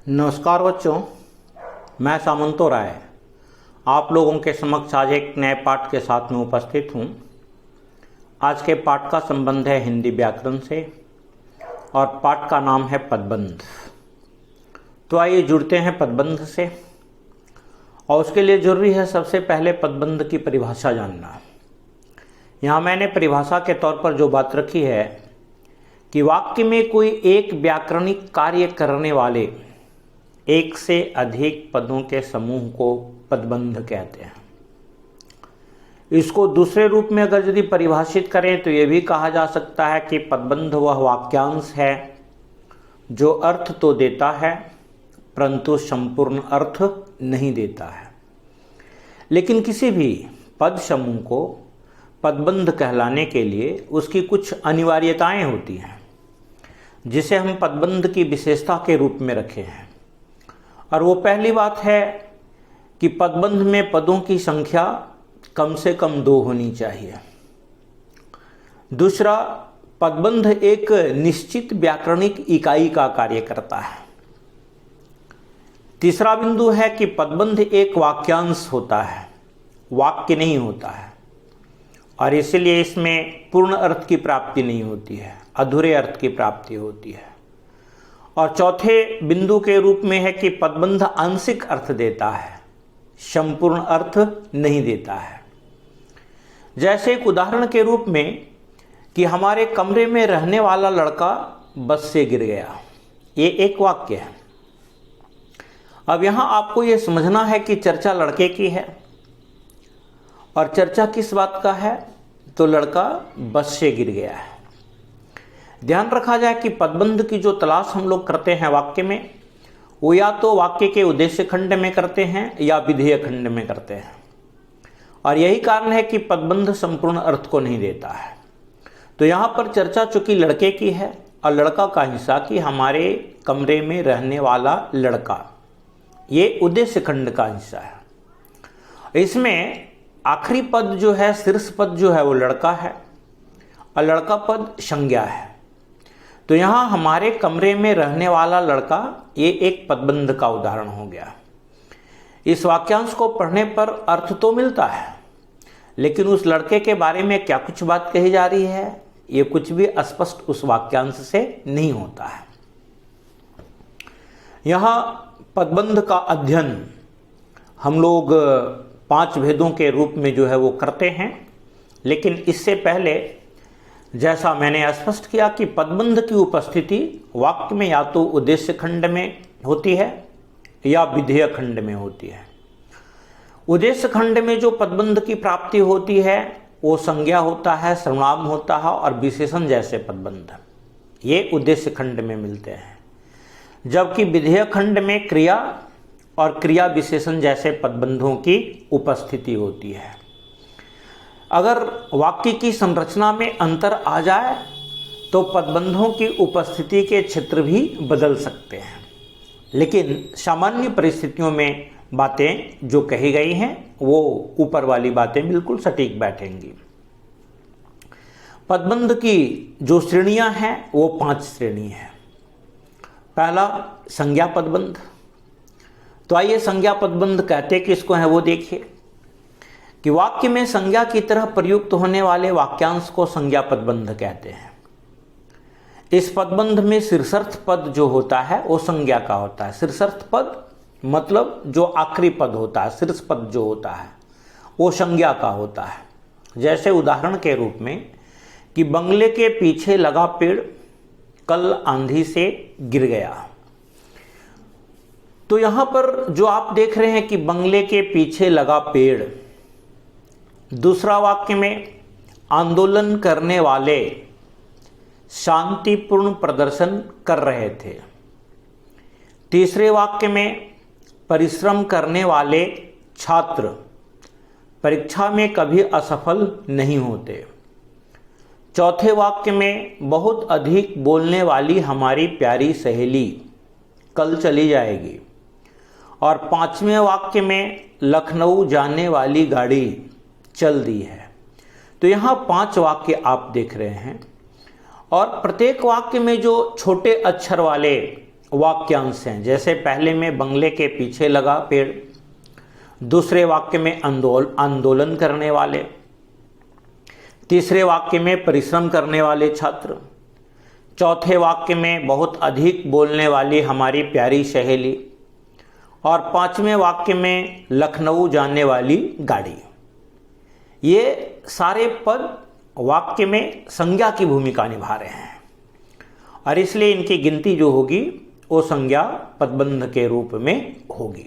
नमस्कार बच्चों, मैं सामंतो राय आप लोगों के समक्ष आज एक नए पाठ के साथ में उपस्थित हूँ। आज के पाठ का संबंध है हिंदी व्याकरण से और पाठ का नाम है पदबंध। तो आइए जुड़ते हैं पदबंध से, और उसके लिए जरूरी है सबसे पहले पदबंध की परिभाषा जानना। यहाँ मैंने परिभाषा के तौर पर जो बात रखी है कि वाक्य में कोई एक व्याकरणिक कार्य करने वाले एक से अधिक पदों के समूह को पदबंध कहते हैं। इसको दूसरे रूप में अगर यदि परिभाषित करें तो यह भी कहा जा सकता है कि पदबंध वह वाक्यांश है जो अर्थ तो देता है परंतु संपूर्ण अर्थ नहीं देता है। लेकिन किसी भी पद समूह को पदबंध कहलाने के लिए उसकी कुछ अनिवार्यताएं होती हैं, जिसे हम पदबंध की विशेषता के रूप में रखे हैं। और वो पहली बात है कि पदबंध में पदों की संख्या कम से कम 2 होनी चाहिए। दूसरा, पदबंध एक निश्चित व्याकरणिक इकाई का कार्य करता है। तीसरा बिंदु है कि पदबंध एक वाक्यांश होता है, वाक्य नहीं होता है, और इसलिए इसमें पूर्ण अर्थ की प्राप्ति नहीं होती है, अधूरे अर्थ की प्राप्ति होती है। और चौथे बिंदु के रूप में है कि पदबंध आंशिक अर्थ देता है, संपूर्ण अर्थ नहीं देता है। जैसे एक उदाहरण के रूप में कि हमारे कमरे में रहने वाला लड़का बस से गिर गया, ये एक वाक्य है। अब यहां आपको यह समझना है कि चर्चा लड़के की है, और चर्चा किस बात का है? तो लड़का बस से गिर गया है। ध्यान रखा जाए कि पदबंध की जो तलाश हम लोग करते हैं वाक्य में, वो या तो वाक्य के उद्देश्य खंड में करते हैं या विधेय खंड में करते हैं, और यही कारण है कि पदबंध संपूर्ण अर्थ को नहीं देता है। तो यहाँ पर चर्चा चूंकि लड़के की है, और लड़का का हिस्सा कि हमारे कमरे में रहने वाला लड़का, ये उद्देश्य खंड का हिस्सा है। इसमें आखिरी पद जो है, शीर्ष पद जो है वो लड़का है, और लड़का पद संज्ञा है। तो यहाँ हमारे कमरे में रहने वाला लड़का, ये एक पदबंध का उदाहरण हो गया। इस वाक्यांश को पढ़ने पर अर्थ तो मिलता है, लेकिन उस लड़के के बारे में क्या कुछ बात कही जा रही है, ये कुछ भी स्पष्ट उस वाक्यांश से नहीं होता है। यहाँ पदबंध का अध्ययन हम लोग 5 भेदों के रूप में जो है वो करते हैं। लेकिन इससे पहले जैसा मैंने स्पष्ट किया कि पदबंध की उपस्थिति वाक्य में या तो उद्देश्य खंड में होती है या विधेय खंड में होती है। उद्देश्य खंड में जो पदबंध की प्राप्ति होती है वो संज्ञा होता है, सर्वनाम होता है और विशेषण जैसे पदबंध, ये उद्देश्य खंड में मिलते हैं। जबकि विधेय खंड में क्रिया और क्रिया विशेषण जैसे पदबंधों की उपस्थिति होती है। अगर वाक्य की संरचना में अंतर आ जाए तो पदबंधों की उपस्थिति के क्षेत्र भी बदल सकते हैं, लेकिन सामान्य परिस्थितियों में बातें जो कही गई हैं वो ऊपर वाली बातें बिल्कुल सटीक बैठेंगी। पदबंध की जो श्रेणियां हैं वो 5 श्रेणी हैं। पहला, संज्ञा पदबंध। तो आइए संज्ञा पदबंध कहते किसको है वो देखिए कि वाक्य में संज्ञा की तरह प्रयुक्त होने वाले वाक्यांश को संज्ञा पदबंध कहते हैं। इस पदबंध में शीर्षर्थ पद जो होता है वो संज्ञा का होता है। शीर्षर्थ पद मतलब जो आखिरी पद होता है, शीर्ष पद जो होता है वो संज्ञा का होता है। जैसे उदाहरण के रूप में कि बंगले के पीछे लगा पेड़ कल आंधी से गिर गया। तो यहां पर जो आप देख रहे हैं कि बंगले के पीछे लगा पेड़, दूसरा वाक्य में आंदोलन करने वाले शांतिपूर्ण प्रदर्शन कर रहे थे। तीसरे वाक्य में परिश्रम करने वाले छात्र परीक्षा में कभी असफल नहीं होते। चौथे वाक्य में बहुत अधिक बोलने वाली हमारी प्यारी सहेली कल चली जाएगी। और 5वें वाक्य में लखनऊ जाने वाली गाड़ी चल दी है। तो यहाँ 5 वाक्य आप देख रहे हैं, और प्रत्येक वाक्य में जो छोटे अक्षर वाले वाक्यांश हैं। जैसे पहले में बंगले के पीछे लगा पेड़, दूसरे वाक्य में आंदोलन करने वाले, तीसरे वाक्य में परिश्रम करने वाले छात्र, चौथे वाक्य में बहुत अधिक बोलने वाली हमारी प्यारी सहेली, और पांचवें वाक्य में लखनऊ जाने वाली गाड़ी। ये सारे पद वाक्य में संज्ञा की भूमिका निभा रहे हैं और इसलिए इनकी गिनती जो होगी वो संज्ञा पदबंध के रूप में होगी।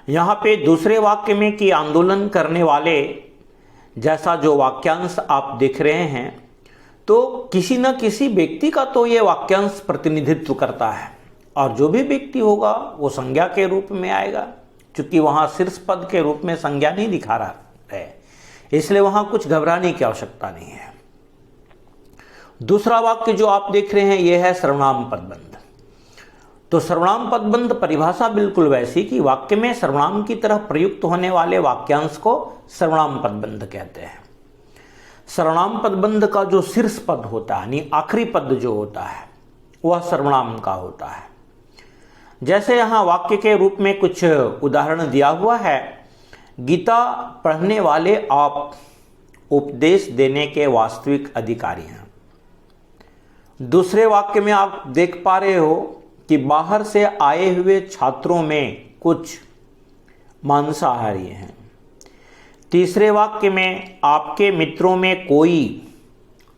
यहाँ पे दूसरे वाक्य में कि आंदोलन करने वाले जैसा जो वाक्यांश आप देख रहे हैं, तो किसी न किसी व्यक्ति का तो ये वाक्यांश प्रतिनिधित्व करता है और जो भी व्यक्ति होगा वो संज्ञा के रूप में आएगा, क्योंकि वहाँ शीर्ष पद के रूप में संज्ञा नहीं दिखा रहा है, इसलिए वहाँ कुछ घबराने की आवश्यकता नहीं है। दूसरा वाक्य जो आप देख रहे हैं ये है सर्वनाम पदबंध। तो सर्वनाम पदबंध परिभाषा बिल्कुल वैसी कि वाक्य में सर्वनाम की तरह प्रयुक्त होने वाले वाक्यांश को सर्वनाम पदबंध कहते हैं। सर्वनाम पदबंध का जो शीर्ष पद होता है यानी आखिरी पद जो होता है वह सर्वनाम का होता है। जैसे यहाँ वाक्य के रूप में कुछ उदाहरण दिया हुआ है, गीता पढ़ने वाले आप उपदेश देने के वास्तविक अधिकारी हैं। दूसरे वाक्य में आप देख पा रहे हो कि बाहर से आए हुए छात्रों में कुछ मांसाहारी हैं। तीसरे वाक्य में आपके मित्रों में कोई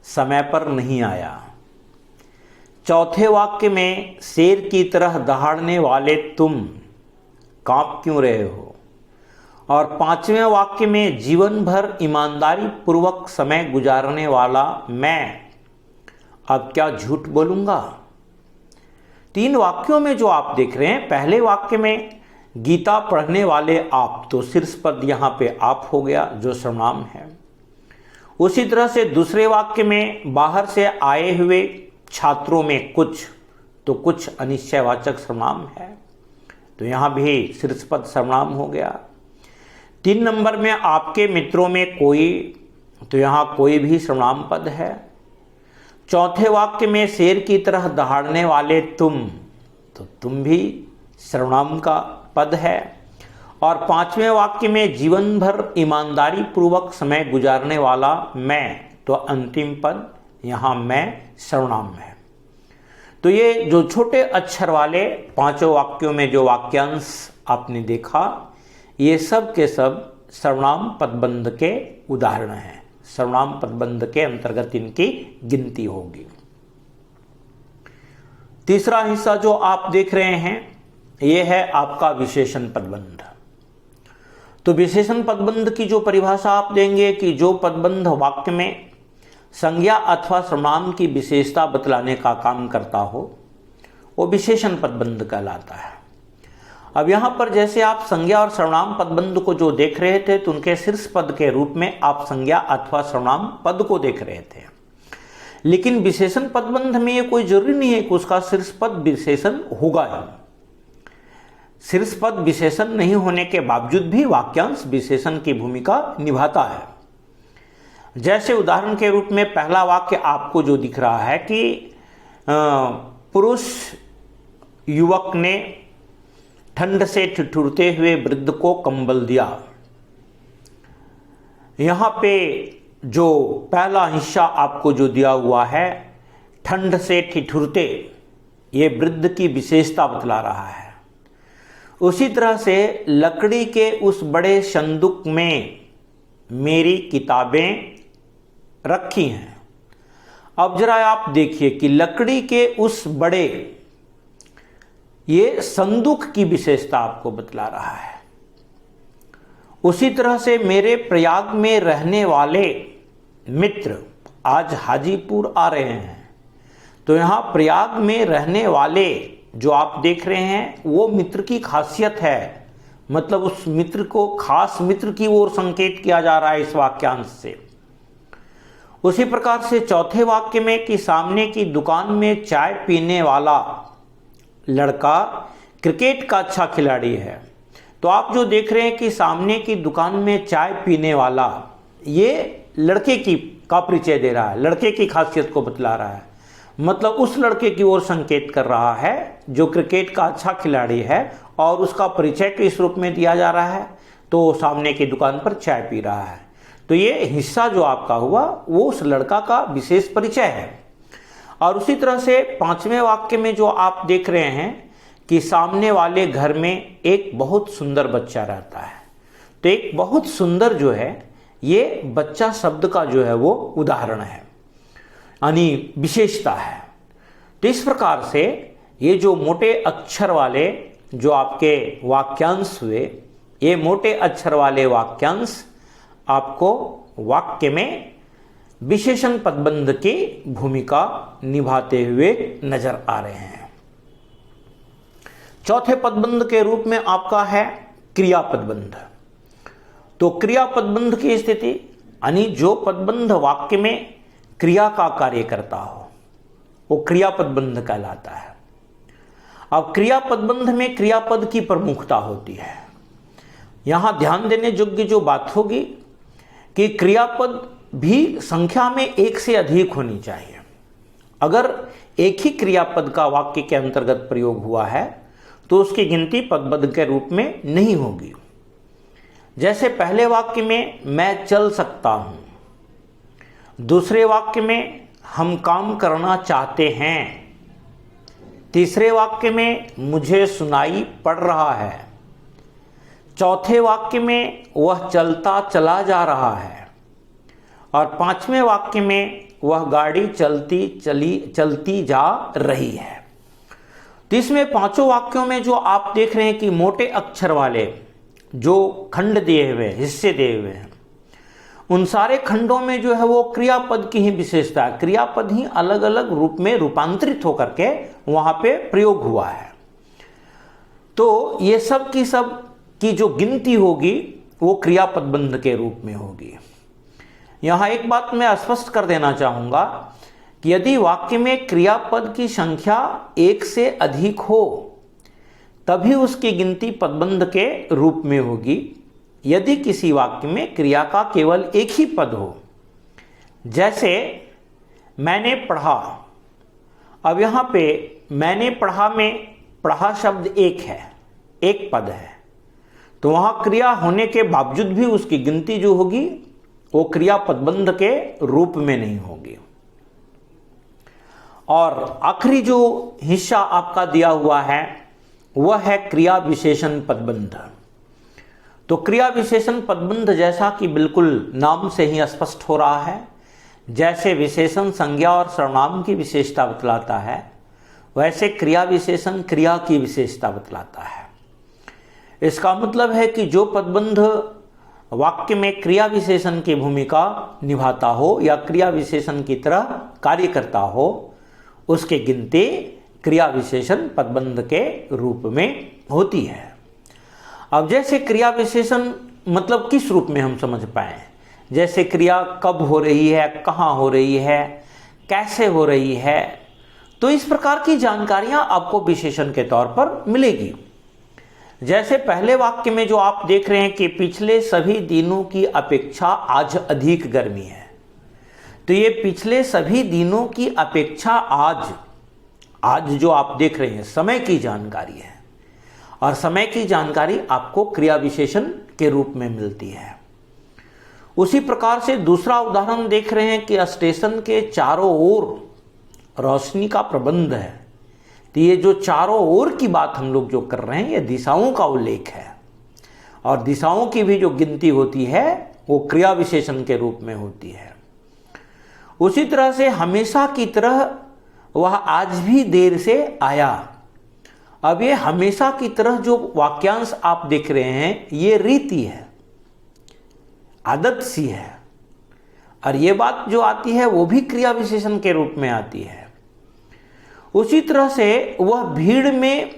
समय पर नहीं आया। चौथे वाक्य में शेर की तरह दहाड़ने वाले तुम कांप क्यों रहे हो। और पांचवें वाक्य में जीवन भर ईमानदारी पूर्वक समय गुजारने वाला मैं अब क्या झूठ बोलूंगा। तीन वाक्यों में जो आप देख रहे हैं, पहले वाक्य में गीता पढ़ने वाले आप, तो शीर्ष पद यहाँ पे आप हो गया जो सर्वनाम है। उसी तरह से दूसरे वाक्य में बाहर से आए हुए छात्रों में कुछ, तो कुछ अनिश्चयवाचक सर्वनाम है, तो यहाँ भी शीर्ष पद सर्वनाम हो गया। 3 नंबर में आपके मित्रों में कोई, तो यहाँ कोई भी सर्वनाम पद है। चौथे वाक्य में शेर की तरह दहाड़ने वाले तुम, तो तुम भी सर्वनाम का पद है। और पांचवें वाक्य में जीवन भर ईमानदारी पूर्वक समय गुजारने वाला मैं, तो अंतिम पद यहाँ मैं सर्वनाम है। तो ये जो छोटे अक्षर वाले पांचों वाक्यों में जो वाक्यांश आपने देखा, ये सब के सब सर्वनाम पदबंध के उदाहरण हैं। सर्वनाम पदबंध के अंतर्गत इनकी गिनती होगी। तीसरा हिस्सा जो आप देख रहे हैं ये है आपका विशेषण पदबंध। तो विशेषण पदबंध की जो परिभाषा आप देंगे कि जो पदबंध वाक्य में संज्ञा अथवा सर्वनाम की विशेषता बतलाने का काम करता हो वो विशेषण पदबंध कहलाता है। अब यहाँ पर जैसे आप संज्ञा और सर्वनाम पदबंध को जो देख रहे थे, तो उनके शीर्ष पद के रूप में आप संज्ञा अथवा सर्वनाम पद को देख रहे थे। लेकिन विशेषण पदबंध में ये कोई जरूरी नहीं है कि उसका शीर्ष पद विशेषण होगा ही। शीर्ष पद विशेषण नहीं होने के बावजूद भी वाक्यांश विशेषण की भूमिका निभाता है। जैसे उदाहरण के रूप में पहला वाक्य आपको जो दिख रहा है कि पुरुष युवक ने ठंड से ठिठुरते हुए वृद्ध को कंबल दिया। यहाँ पे जो पहला हिस्सा आपको जो दिया हुआ है, ठंड से ठिठुरते, ये वृद्ध की विशेषता बतला रहा है। उसी तरह से लकड़ी के उस बड़े संदूक में मेरी किताबें रखी हैं। अब जरा आप देखिए कि लकड़ी के उस बड़े, ये संदूक की विशेषता आपको बतला रहा है। उसी तरह से मेरे प्रयाग में रहने वाले मित्र आज हाजीपुर आ रहे हैं, तो यहाँ प्रयाग में रहने वाले जो आप देख रहे हैं वो मित्र की खासियत है, मतलब उस मित्र को खास मित्र की ओर संकेत किया जा रहा है इस वाक्यांश से। उसी प्रकार से चौथे वाक्य में कि सामने की दुकान में चाय पीने वाला लड़का क्रिकेट का अच्छा खिलाड़ी है, तो आप जो देख रहे हैं कि सामने की दुकान में चाय पीने वाला, ये लड़के का परिचय दे रहा है, लड़के की खासियत को बतला रहा है। मतलब उस लड़के की ओर संकेत कर रहा है जो क्रिकेट का अच्छा खिलाड़ी है और उसका परिचय किस रूप में दिया जा रहा है, तो सामने की दुकान पर चाय पी रहा है। तो ये हिस्सा जो आपका हुआ वो उस लड़का का विशेष परिचय है। और उसी तरह से 5वें वाक्य में जो आप देख रहे हैं कि सामने वाले घर में एक बहुत सुंदर बच्चा रहता है, तो एक बहुत सुंदर जो है ये बच्चा शब्द का जो है वो उदाहरण है, यानी विशेषता है। तो इस प्रकार से ये जो मोटे अक्षर वाले जो आपके वाक्यांश हुए, ये मोटे अक्षर वाले वाक्यांश आपको वाक्य में विशेषण पदबंध की भूमिका निभाते हुए नजर आ रहे हैं। चौथे पदबंध के रूप में आपका है क्रिया पदबंध। तो क्रिया पदबंध की स्थिति यानी जो पदबंध वाक्य में क्रिया का कार्य करता हो वो क्रिया पदबंध कहलाता है। अब क्रिया पदबंध में क्रियापद की प्रमुखता होती है। यहां ध्यान देने योग्य जो बात होगी कि क्रियापद भी संख्या में एक से अधिक होनी चाहिए। अगर एक ही क्रियापद का वाक्य के अंतर्गत प्रयोग हुआ है तो उसकी गिनती पदबंध के रूप में नहीं होगी। जैसे पहले वाक्य में मैं चल सकता हूं, दूसरे वाक्य में हम काम करना चाहते हैं, तीसरे वाक्य में मुझे सुनाई पड़ रहा है, चौथे वाक्य में वह चलता चला जा रहा है और 5वें वाक्य में वह गाड़ी चलती जा रही है। तो इसमें पांचों वाक्यों में जो आप देख रहे हैं कि मोटे अक्षर वाले जो खंड दिए हुए हिस्से दिए हुए हैं, उन सारे खंडों में जो है वो क्रियापद की ही विशेषता है। क्रियापद ही अलग अलग रूप में रूपांतरित होकर के वहां पे प्रयोग हुआ है। तो ये सब की जो गिनती होगी वो क्रियापदबंध के रूप में होगी। यहां एक बात मैं स्पष्ट कर देना चाहूंगा कि यदि वाक्य में क्रियापद की संख्या एक से अधिक हो तभी उसकी गिनती पदबंध के रूप में होगी। यदि किसी वाक्य में क्रिया का केवल एक ही पद हो, जैसे मैंने पढ़ा, अब यहां पे मैंने पढ़ा में पढ़ा शब्द एक है, एक पद है, तो वहां क्रिया होने के बावजूद भी उसकी गिनती जो होगी वो क्रिया पदबंध के रूप में नहीं होगी। और आखिरी जो हिस्सा आपका दिया हुआ है वह है क्रिया विशेषण पदबंध। तो क्रिया विशेषण पदबंध जैसा कि बिल्कुल नाम से ही स्पष्ट हो रहा है, जैसे विशेषण संज्ञा और सर्वनाम की विशेषता बतलाता है, वैसे क्रिया विशेषण क्रिया की विशेषता बतलाता है। इसका मतलब है कि जो पदबंध वाक्य में क्रिया विशेषण की भूमिका निभाता हो या क्रिया विशेषण की तरह कार्य करता हो, उसकी गिनती क्रिया विशेषण पदबंध के रूप में होती है। अब जैसे क्रिया विशेषण मतलब किस रूप में हम समझ पाए, जैसे क्रिया कब हो रही है, कहाँ हो रही है, कैसे हो रही है, तो इस प्रकार की जानकारियां आपको विशेषण के तौर पर मिलेगी। जैसे पहले वाक्य में जो आप देख रहे हैं कि पिछले सभी दिनों की अपेक्षा आज अधिक गर्मी है, तो ये पिछले सभी दिनों की अपेक्षा आज जो आप देख रहे हैं समय की जानकारी है, और समय की जानकारी आपको क्रिया विशेषण के रूप में मिलती है। उसी प्रकार से दूसरा उदाहरण देख रहे हैं कि स्टेशन के चारों ओर रोशनी का प्रबंध है, तो ये जो चारों ओर की बात हम लोग जो कर रहे हैं ये दिशाओं का उल्लेख है, और दिशाओं की भी जो गिनती होती है वो क्रिया विशेषण के रूप में होती है। उसी तरह से हमेशा की तरह वह आज भी देर से आया। अब ये हमेशा की तरह जो वाक्यांश आप देख रहे हैं ये रीति है, आदत सी है, और ये बात जो आती है वो भी क्रिया विशेषण के रूप में आती है। उसी तरह से वह भीड़ में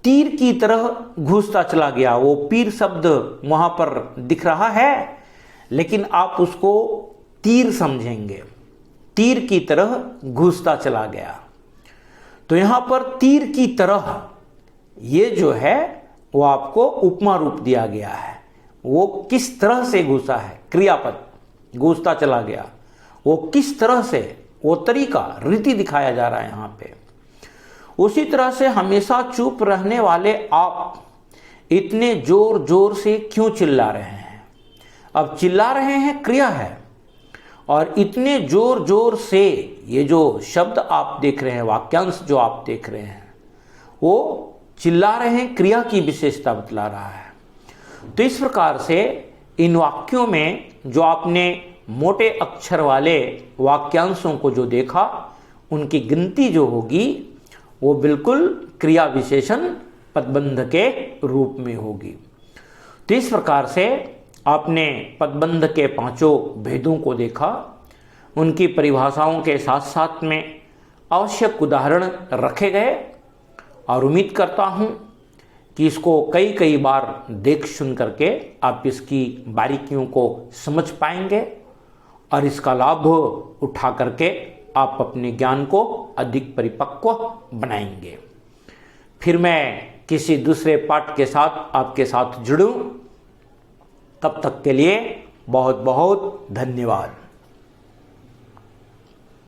तीर की तरह घुसता चला गया। वो पीर शब्द वहां पर दिख रहा है, लेकिन आप उसको तीर समझेंगे, तीर की तरह घुसता चला गया। तो यहां पर तीर की तरह ये जो है वो आपको उपमा रूप दिया गया है। वो किस तरह से घुसा है, क्रियापद घुसता चला गया, वो किस तरह से वो तरीका, रीति दिखाया जा रहा है यहाँ पे। उसी तरह से हमेशा चुप रहने वाले आप इतने जोर जोर से क्यों चिल्ला रहे हैं? अब चिल्ला रहे हैं क्रिया है, और इतने जोर जोर से ये जो शब्द आप देख रहे हैं, वाक्यांश जो आप देख रहे हैं, वो चिल्ला रहे हैं, क्रिया की विशेषता बतला रहा है। तो इस प्रकार से इन वाक्यों में जो आपने मोटे अक्षर वाले वाक्यांशों को जो देखा, उनकी गिनती जो होगी वो बिल्कुल क्रिया विशेषण पदबंध के रूप में होगी। तो इस प्रकार से आपने पदबंध के पांचों भेदों को देखा, उनकी परिभाषाओं के साथ साथ में आवश्यक उदाहरण रखे गए, और उम्मीद करता हूँ कि इसको कई कई बार देख सुन करके आप इसकी बारीकियों को समझ पाएंगे, और इसका लाभ उठा करके आप अपने ज्ञान को अधिक परिपक्व बनाएंगे। फिर मैं किसी दूसरे पाठ के साथ आपके साथ जुड़ूं, तब तक के लिए बहुत बहुत धन्यवाद।